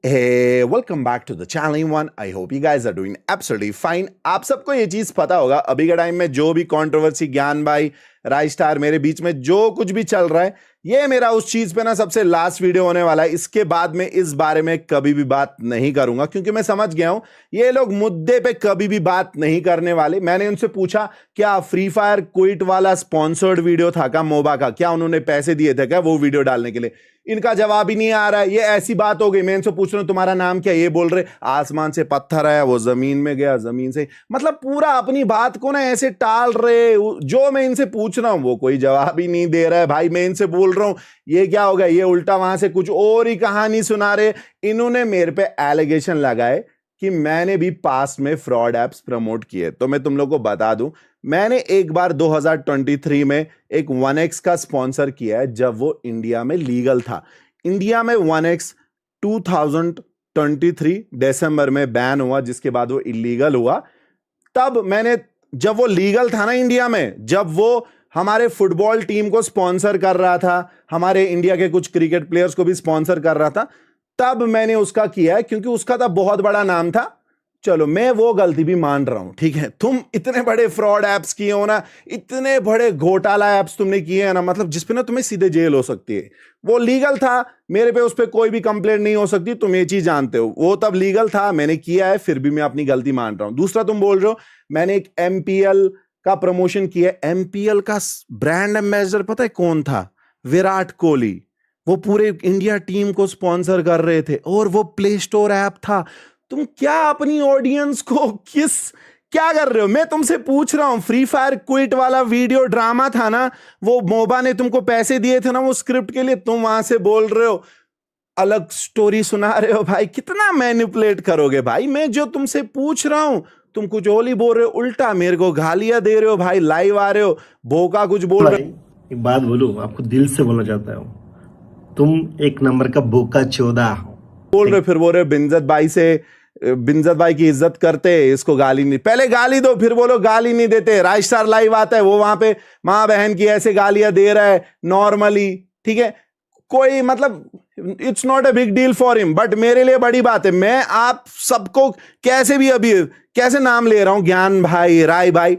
Hey, welcome back to the channel everyone. I hope you guys are doing absolutely fine. आप सबको ये चीज पता होगा अभी के टाइम में जो भी कंट्रोवर्सी ज्ञान भाई राइज स्टार मेरे बीच में जो कुछ भी चल रहा है, ये मेरा उस चीज पे ना सबसे लास्ट वीडियो होने वाला है। इसके बाद में इस बारे में कभी भी बात नहीं करूंगा क्योंकि मैं समझ गया हूं ये लोग मुद्दे पे कभी भी बात नहीं करने वाले। मैंने उनसे पूछा क्या फ्री फायर क्विट वाला स्पॉन्सर्ड वीडियो था क्या मोबा का, क्या उन्होंने पैसे दिए थे क्या वो वीडियो डालने के लिए? इनका जवाब ही नहीं आ रहा है। ये ऐसी बात हो गई, मैं इनसे पूछ रहा हूं तुम्हारा नाम क्या, ये बोल रहे आसमान से पत्थर आया वो जमीन में गया, जमीन से मतलब पूरा अपनी बात को ना ऐसे टाल रहे। जो मैं इनसे पूछ रहा हूं वो कोई जवाब ही नहीं दे रहा है। भाई मैं इनसे बोल रहा हूं ये क्या हो गया, ये उल्टा वहां से कुछ और ही कहानी सुना रहे। इन्होंने मेरे पे एलिगेशन लगाए कि मैंने भी पास्ट में फ्रॉड एप्स प्रमोट किए। तो मैं तुम लोग को बता दूं, मैंने एक बार 2023 में एक 1x का स्पॉन्सर किया है जब वो इंडिया में लीगल था। इंडिया में 1x 2023 दिसंबर में बैन हुआ, जिसके बाद वो इलीगल हुआ। तब मैंने, जब वो लीगल था ना इंडिया में, जब वो हमारे फुटबॉल टीम को स्पॉन्सर कर रहा था, हमारे इंडिया के कुछ क्रिकेट प्लेयर्स को भी स्पॉन्सर कर रहा था, तब मैंने उसका किया है क्योंकि उसका तब बहुत बड़ा नाम था। चलो मैं वो गलती भी मान रहा हूं, ठीक है। तुम इतने बड़े फ्रॉड एप्स किए हो ना, इतने बड़े घोटाला एप्स तुमने किए हैं ना, मतलब जिसपे ना तुम्हें सीधे जेल हो सकती है। वो लीगल था, मेरे पे उस पर कोई भी कंप्लेंट नहीं हो सकती, तुम ये चीज जानते हो। वो तब लीगल था, मैंने किया है, फिर भी मैं अपनी गलती मान रहा हूं। दूसरा, तुम बोल रहे हो मैंने एक एमपीएल का प्रमोशन किया। एमपीएल का ब्रांड एम्बेसडर पता है कौन था? विराट कोहली। वो पूरे इंडिया टीम को स्पॉन्सर कर रहे थे और वो प्ले स्टोर ऐप था। तुम क्या अपनी ऑडियंस को क्या कर रहे हो? मैं तुमसे पूछ रहा हूं, फ्री फायर क्विट वाला वीडियो ड्रामा था ना, वो मोबा ने तुमको पैसे दिए थे ना वो स्क्रिप्ट के लिए, तुम वहां से बोल रहे हो अलग स्टोरी सुना रहे हो। भाई कितना मैनिपुलेट करोगे भाई? मैं जो तुमसे पूछ रहा हूं तुम कुछ और ही बोल रहे हो, उल्टा मेरे को गालियां दे रहे हो। भाई लाइव आ रहे हो, भोका कुछ बोल रहे हो। एक बात बोलूं, आपको दिल से बोलना चाहता हूं, तुम एक नंबर का बोका चोदा बोल रहे, फिर बोल रहे बिंजत भाई से, बिंजत भाई की इज्जत करते, इसको गाली नहीं, पहले गाली दो फिर बोलो गाली नहीं देते। राइज स्टार लाइव आता है, वो वहां पे मां बहन की ऐसे गालियां दे रहा है नॉर्मली, ठीक है। कोई मतलब it's not a big deal for him, but मेरे लिए बड़ी बात है। मैं आप सबको कैसे भी अभी कैसे नाम ले रहा हूं, ज्ञान भाई, राय भाई,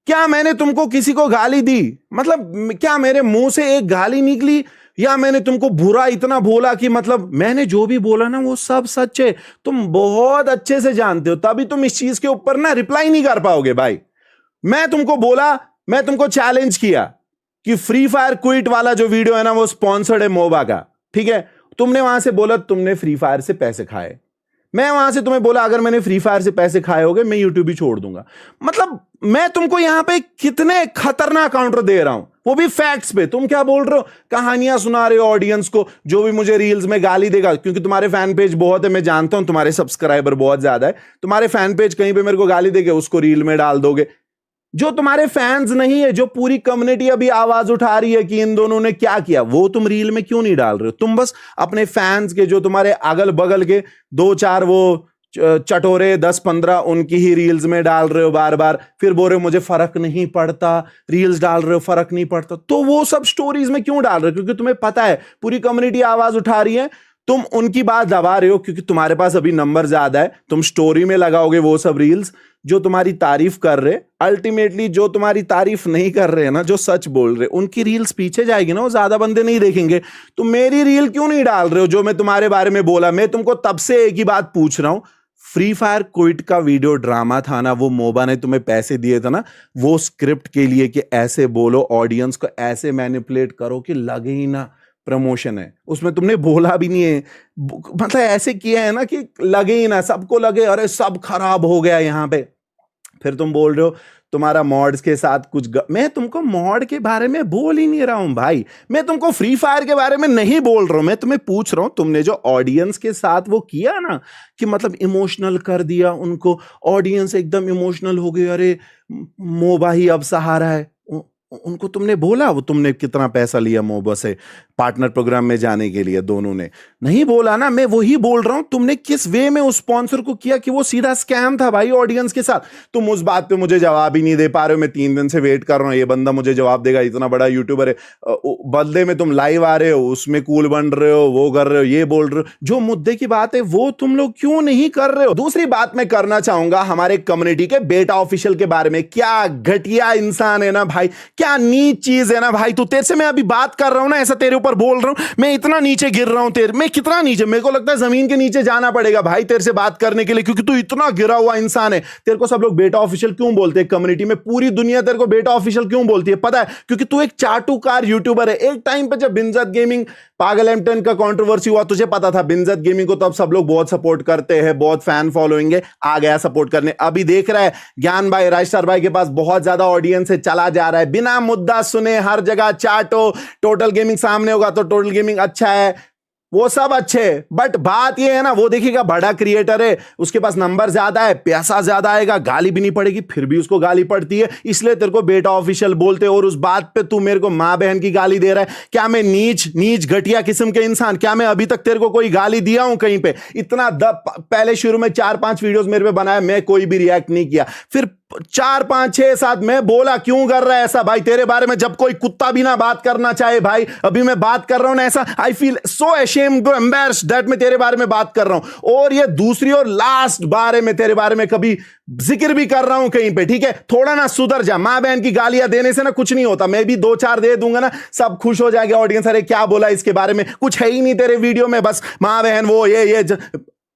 क्या मैंने तुमको किसी को गाली दी? मतलब क्या मेरे मुंह से एक गाली निकली या मैंने तुमको बुरा इतना बोला कि मतलब मैंने जो भी बोला ना वो सब सच है? तुम बहुत अच्छे से जानते हो, तभी तुम इस चीज के ऊपर ना रिप्लाई नहीं कर पाओगे भाई। मैं तुमको बोला, मैं तुमको चैलेंज किया कि फ्री फायर क्विट वाला जो वीडियो है ना वो स्पॉन्सर्ड है मोबा का, ठीक है। तुमने वहां से बोला तुमने फ्री फायर से पैसे खाए। मैं वहां से तुम्हें बोला अगर मैंने फ्री फायर से पैसे खाए होगे मैं यूट्यूब भी छोड़ दूंगा। मतलब मैं तुमको यहां पे कितने खतरनाक काउंटर दे रहा हूं, वो भी फैक्ट्स पे। तुम क्या बोल रहे हो, कहानियां सुना रहे हो ऑडियंस को, जो भी मुझे रील्स में गाली देगा, क्योंकि तुम्हारे फैन पेज बहुत है, मैं जानता हूं तुम्हारे सब्सक्राइबर बहुत ज्यादा है, तुम्हारे फैन पेज कहीं पे मेरे को गाली देगे उसको रील में डाल दोगे। जो तुम्हारे फैंस नहीं है, जो पूरी कम्युनिटी अभी आवाज उठा रही है कि इन दोनों ने क्या किया, वो तुम रील में क्यों नहीं डाल रहे हो? तुम बस अपने फैंस के, जो तुम्हारे अगल बगल के दो चार वो चटोरे 10-15 उनकी ही रील्स में डाल रहे हो बार बार, फिर बोल रहे हो मुझे फर्क नहीं पड़ता, रील्स डाल रहे हो फर्क नहीं पड़ता। तो वो सब स्टोरीज में क्यों डाल रहे हो? क्योंकि तुम्हें पता है पूरी कम्युनिटी आवाज उठा रही है, तुम उनकी बात दबा रहे हो क्योंकि तुम्हारे पास अभी नंबर ज्यादा है। तुम स्टोरी में लगाओगे वो सब रील्स जो तुम्हारी तारीफ कर रहे, अल्टीमेटली जो तुम्हारी तारीफ नहीं कर रहे हैं ना, जो सच बोल रहे, उनकी रील्स पीछे जाएगी ना, वो ज्यादा बंदे नहीं देखेंगे। तो मेरी रील क्यों नहीं डाल रहे हो जो मैं तुम्हारे बारे में बोला? मैं तुमको तब से एक ही बात पूछ रहा हूं, फ्री फायर क्विट का वीडियो ड्रामा था ना, वो मोबा ने तुम्हें पैसे दिए थे ना वो स्क्रिप्ट के लिए कि ऐसे बोलो, ऑडियंस को ऐसे मैनिपुलेट करो कि लगे ही ना प्रमोशन है। उसमें तुमने बोला भी नहीं है, मतलब ऐसे किया है ना कि लगे ही ना, सबको लगे अरे सब खराब हो गया यहां पे। फिर तुम बोल रहे हो तुम्हारा मॉड्स के साथ कुछ मैं तुमको मॉड के बारे में बोल ही नहीं रहा हूं भाई, मैं तुमको फ्री फायर के बारे में नहीं बोल रहा हूं। मैं तुम्हें पूछ रहा हूं तुमने जो ऑडियंस के साथ वो किया ना कि मतलब इमोशनल कर दिया उनको, ऑडियंस एकदम इमोशनल हो गई, अरे मोबा ही अब सहारा है। उनको तुमने बोला वो तुमने कितना पैसा लिया मोबा से, पार्टनर प्रोग्राम में जाने के लिए दोनों ने नहीं बोला ना। मैं वही बोल रहा हूं, तुमने किस वे में उस स्पॉन्सर को किया कि वो सीधा स्कैम था भाई ऑडियंस के साथ। तुम उस बात पे मुझे जवाब ही नहीं दे पा रहे हो। मैं 3 दिन से वेट कर रहा हूं, ये बंदा मुझे जवाब देगा, इतना बड़ा यूट्यूबर है। बदले में तुम लाइव आ रहे हो, उसमें कूल बन रहे हो, वो कर रहे हो, ये बोल रहे हो। जो मुद्दे की बात है वो तुम लोग क्यों नहीं कर रहे हो। दूसरी बात मैं करना चाहूंगा हमारे कम्युनिटी के बेटा ऑफिशियल के बारे में। क्या घटिया इंसान है ना भाई, क्या नीच चीज है ना भाई। तू, तेरे से मैं अभी बात कर रहा हूं ना, ऐसा तेरे ऊपर बोल रहा हूं, मैं इतना नीचे गिर रहा हूं तेरे, मैं कितना नीचे, मेरे को लगता है जमीन के नीचे जाना पड़ेगा भाई तेरे से बात करने के लिए, क्योंकि तू इतना गिरा हुआ इंसान है। तेरे को सब लोग बेटा ऑफिशियल क्यों बोलते हैं कम्युनिटी में, पूरी दुनिया तेरे को बेटा ऑफिशियल क्यों बोलती है पता है? क्योंकि तू एक चाटुकार यूट्यूबर है। एक टाइम पे जब बिनजत गेमिंग पागल M10 का कंट्रोवर्सी हुआ, तुझे पता था बिनजत गेमिंग को तब सब लोग बहुत सपोर्ट करते हैं, बहुत फैन फॉलोइंग है, आ गया सपोर्ट करने। अभी देख रहा है ज्ञान भाई, राजस्टार भाई के पास बहुत ज्यादा ऑडियंस है, चला जा रहा है बिना मुद्दा सुने, हर जगह चाटो। टोटल गेमिंग सामने होगा तो टोटल गेमिंग अच्छा है, वो सब अच्छे, बट बात ये है ना, वो देखिएगा बड़ा क्रिएटर है, उसके पास नंबर ज्यादा है, पैसा ज्यादा आएगा, गाली भी नहीं पड़ेगी, फिर भी उसको गाली पड़ती है, इसलिए तेरे को बेटा ऑफिशियल बोलते हैं। और उस बात पे तू मेरे को मां बहन की गाली दे रहा है। क्या मैं नीच घटिया किस्म के इंसान, क्या मैं अभी तक तेरे को कोई गाली दिया हूं कहीं पे? इतना पहले शुरू में 4-5 वीडियोस मेरे पे बनाया, मैं कोई भी रिएक्ट नहीं किया। फिर 4-5-6-7 मैं बोला क्यों कर रहा है ऐसा भाई तेरे बारे में, जब कोई कुत्ता भी ना बात करना चाहे भाई, अभी मैं बात कर रहा हूं ना ऐसा, I feel so ashamed, embarrassed that मैं तेरे बारे में बात कर रहा हूं। और ये दूसरी और लास्ट बार मैं तेरे बारे में कभी जिक्र भी कर रहा हूं कहीं पे, ठीक है? थोड़ा ना सुधर जा। मां बहन की गालियां देने से ना कुछ नहीं होता, मैं भी 2-4 दे दूंगा ना, सब खुश हो जाएगा ऑडियंस, अरे क्या बोला इसके बारे में, कुछ है ही नहीं तेरे वीडियो में, बस मां बहन वो ये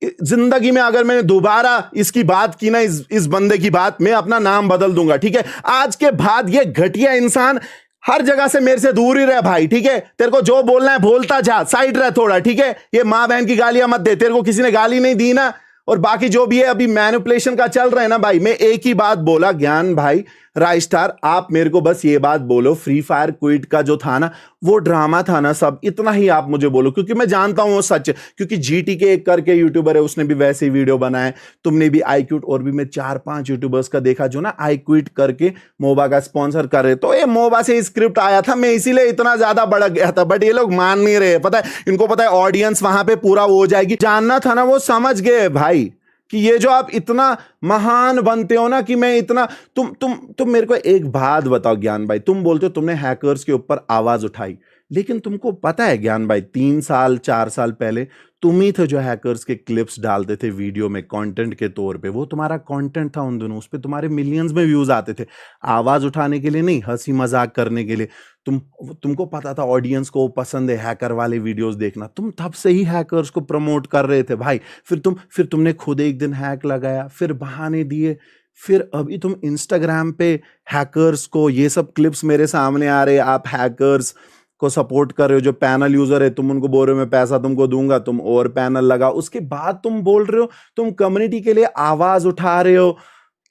जिंदगी में अगर मैंने दोबारा इसकी बात की ना, इस बंदे की बात, मैं अपना नाम बदल दूंगा, ठीक है? आज के बाद ये घटिया इंसान हर जगह से मेरे से दूर ही रहे भाई, ठीक है? तेरे को जो बोलना है बोलता जा, साइड रह थोड़ा, ठीक है? ये मां बहन की गालियां मत दे, तेरे को किसी ने गाली नहीं दी ना। और बाकी जो भी है अभी मैनिपुलेशन का चल रहा है ना भाई, मैं एक ही बात बोला, ज्ञान भाई, राजस्टार, आप मेरे को बस ये बात बोलो, फ्री फायर क्विट का जो था ना वो ड्रामा था ना सब, इतना ही आप मुझे बोलो, क्योंकि मैं जानता हूं वो सच है। क्योंकि GT के एक करके यूट्यूबर है, उसने भी वैसे ही वीडियो बनाए, तुमने भी आई क्विट, और भी मैं 4-5 यूट्यूबर्स का देखा जो ना आई क्विट करके मोबा का स्पॉन्सर कर रहे। तो ये मोबा से स्क्रिप्ट आया था, मैं इसीलिए इतना ज्यादा भड़क गया था, बट ये लोग मान नहीं रहे। पता है इनको, पता है ऑडियंस वहां पे पूरा हो जाएगी, जानना था ना, वो समझ गए भाई कि ये जो आप इतना महान बनते हो ना, कि मैं इतना, तुम मेरे को एक बात बताओ ज्ञान भाई, तुम बोलते हो तुमने हैकर्स के ऊपर आवाज उठाई, लेकिन तुमको पता है ज्ञान भाई, 3-4 साल पहले तुम ही थे जो हैकर्स के क्लिप्स डालते थे वीडियो में कंटेंट के तौर पे। वो तुम्हारा कंटेंट था उन दिनों, उस पे तुम्हारे मिलियंस में व्यूज आते थे, आवाज उठाने के लिए नहीं, हंसी मजाक करने के लिए। तुमको पता था ऑडियंस को पसंद है हैकर वाले वीडियोस देखना, तुम तब से ही हैकर्स को प्रमोट कर रहे थे भाई। फिर तुमने खुद एक दिन हैक लगाया, फिर बहाने दिए, फिर अभी तुम इंस्टाग्राम पे हैकर्स को, ये सब क्लिप्स मेरे सामने आ रहे, आप हैकर्स को सपोर्ट कर रहे हो, जो पैनल यूजर है तुम उनको बोल रहे हो मैं पैसा तुमको दूंगा, तुम और पैनल लगा, उसके बाद तुम बोल रहे हो तुम कम्युनिटी के लिए आवाज उठा रहे हो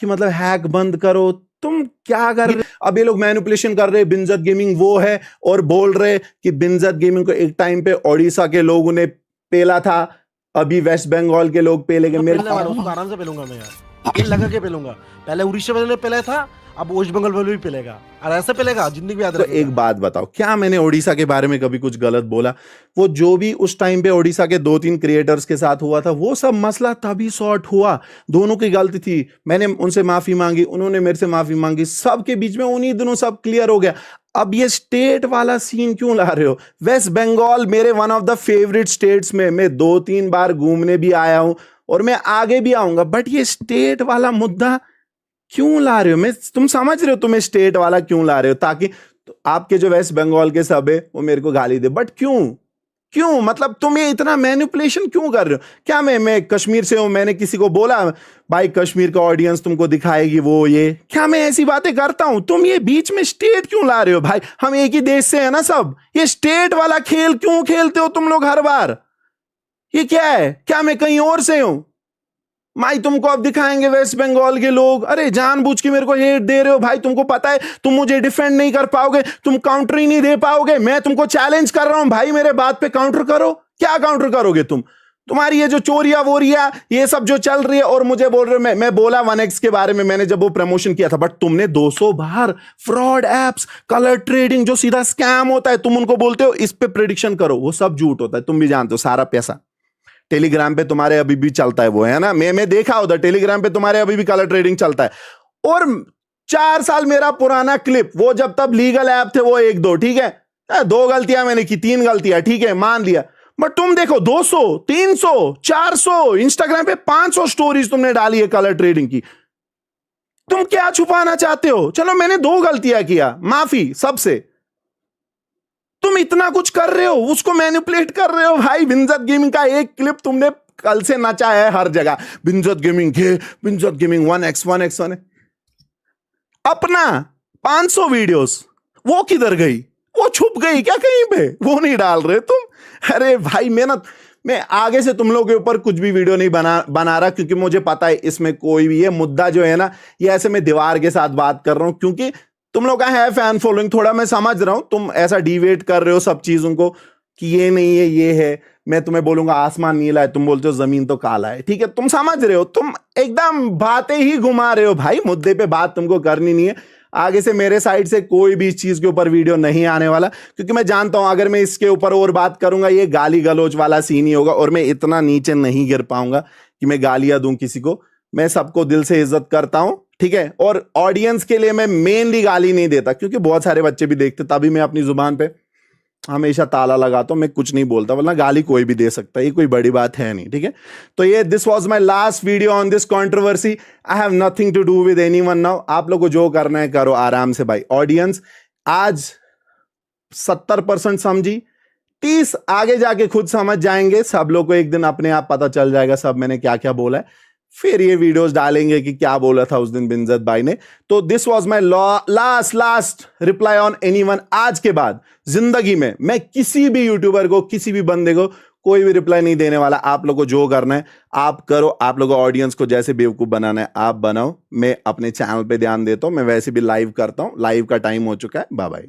कि मतलब हैक बंद करो। तुम क्या कर रहे? अब ये लोग मैनिपुलेशन कर रहे हैं, बिनजत गेमिंग वो है, और बोल रहे कि बिनजत गेमिंग को एक टाइम पे ओडिशा के लोगों ने पेला था, अभी वेस्ट बंगाल के लोग पेलेंगे। मेरे आराम से पेलूंगा मैं यार, दिल लगा के पेलूंगा। पहले उड़ीसा वाले ने पेला था, अब वेस्ट बंगाल वाले भी पेलेगा, और ऐसे पेलेगा जिंदगी में याद तो रखेगा। एक बात बताओ, क्या मैंने ओडिशा के बारे में कभी कुछ गलत बोला? वो जो भी उस टाइम पे ओडिशा के 2-3 क्रिएटर्स के साथ हुआ था, वो सब मसला तभी सॉर्ट हुआ, दोनों की गलती थी, मैंने उनसे माफी मांगी, उन्होंने मेरे से माफी मांगी, सबके बीच में उन्हीं दिनों सब क्लियर हो गया। अब ये स्टेट वाला सीन क्यों ला रहे हो? वेस्ट बंगाल मेरे one of the favourite states में, मैं 2-3 बार घूमने भी आया हूं और मैं आगे भी आऊंगा, बट ये स्टेट वाला मुद्दा क्यों ला रहे हो? तुम समझ रहे हो तुम्हें स्टेट वाला क्यों ला रहे हो? ताकि आपके जो वेस्ट बंगाल के सब है वो मेरे को गाली दे, बट क्यों मतलब तुम ये इतना मैनिपुलेशन क्यों कर रहे हो? क्या मैं कश्मीर से हूं, मैंने किसी को बोला भाई कश्मीर का ऑडियंस तुमको दिखाएगी वो ये? क्या मैं ऐसी बातें करता हूं? तुम ये बीच में स्टेट क्यों ला रहे हो भाई? हम एक ही देश से है ना सब, ये स्टेट वाला खेल क्यों खेलते हो तुम लोग हर बार? ये क्या है? क्या मैं कहीं और से हूं? भाई तुमको अब दिखाएंगे वेस्ट बंगाल के लोग, अरे जानबूझ के मेरे को हेट दे रहे हो भाई, तुमको पता है तुम मुझे डिफेंड नहीं कर पाओगे, तुम काउंटर ही नहीं दे पाओगे, मैं तुमको चैलेंज कर रहा हूं भाई, मेरे बात पे काउंटर करो। क्या काउंटर करोगे तुम? तुम्हारी ये जो चोरिया वोरिया ये सब जो चल रही है, और मुझे बोल रहे हो मैं बोला 1x के बारे में, मैंने जब वो प्रमोशन किया था, बट तुमने 200 बार फ्रॉड एप्स, कलर ट्रेडिंग जो सीधा स्कैम होता है, तुम उनको बोलते हो इस पे प्रेडिक्शन करो, वो सब झूठ होता है, तुम भी जानते हो। सारा पैसा टेलीग्राम पे तुम्हारे अभी भी चलता है, वो है ना, मैं देखा उधर टेलीग्राम पे तुम्हारे अभी भी कलर ट्रेडिंग चलता है। और 4 साल मेरा पुराना क्लिप, वो जब तब लीगल ऐप थे वो 1-2, ठीक है, 2 गलतियां मैंने की, 3 गलतियां, ठीक है, मान लिया, बट तुम देखो 200, 300, 400, इंस्टाग्राम पे 500 स्टोरीज तुमने डाली है कलर ट्रेडिंग की। तुम क्या छुपाना चाहते हो? चलो मैंने 2 गलतियां किया, माफी सबसे, तुम इतना कुछ कर रहे हो, उसको मैनिपुलेट कर रहे हो। भाई बिंजत गेमिंग का एक क्लिप तुमने कल से नचा है हर जगह, बिंजत गेमिंग 1x 1x 1x। अपना 500 वीडियोस वो किधर गई? वो छुप गई क्या कहीं पे? वो नहीं डाल रहे तुम? अरे भाई मेहनत, मैं आगे से तुम लोगों के ऊपर कुछ भी वीडियो नहीं बना रहा, क्योंकि मुझे पता है इसमें कोई भी, ये मुद्दा जो है ना, ये ऐसे मैं दीवार के साथ बात कर रहा हूं, क्योंकि तुम लोग का है फैन फॉलोइंग, थोड़ा मैं समझ रहा हूं, तुम ऐसा डिवेट कर रहे हो सब चीजों को कि ये नहीं है ये है। मैं तुम्हें बोलूंगा आसमान नीला है, तुम बोलते हो जमीन तो काला है, ठीक है, तुम समझ रहे हो, तुम एकदम बातें ही घुमा रहे हो भाई, मुद्दे पे बात तुमको करनी नहीं है। आगे से मेरे साइड से कोई भी इस चीज के ऊपर वीडियो नहीं आने वाला, क्योंकि मैं जानता हूं अगर मैं इसके ऊपर और बात करूंगा ये गाली गलौज वाला सीन ही होगा, और मैं इतना नीचे नहीं गिर पाऊंगा कि मैं गालियां दूं किसी को। मैं सबको दिल से इज्जत करता हूं, ठीक है, और ऑडियंस के लिए मैं मेनली गाली नहीं देता, क्योंकि बहुत सारे बच्चे भी देखते, तभी मैं अपनी जुबान पे हमेशा ताला लगाता हूं, मैं कुछ नहीं बोलता, वरना गाली कोई भी दे सकता है, ये कोई बड़ी बात है नहीं, ठीक है। तो ये this was my last video on this controversy. I have nothing to do with anyone now. आप लोगों को जो करना है करो आराम से भाई। ऑडियंस आज 70% समझी, 30 आगे जाके खुद समझ जाएंगे, सब लोग को एक दिन अपने आप पता चल जाएगा सब मैंने क्या क्या बोला है, फिर ये वीडियोस डालेंगे कि क्या बोला था उस दिन बिंजत भाई ने। तो this was my last reply on anyone. आज के बाद जिंदगी में मैं किसी भी यूट्यूबर को, किसी भी बंदे को कोई भी रिप्लाई नहीं देने वाला। आप लोगों को जो करना है आप करो, आप लोगों को ऑडियंस को जैसे बेवकूफ बनाना है आप बनाओ। मैं अपने चैनल पे ध्यान देता हूं, मैं वैसे भी लाइव करता हूं, लाइव का टाइम हो चुका है। Bye bye.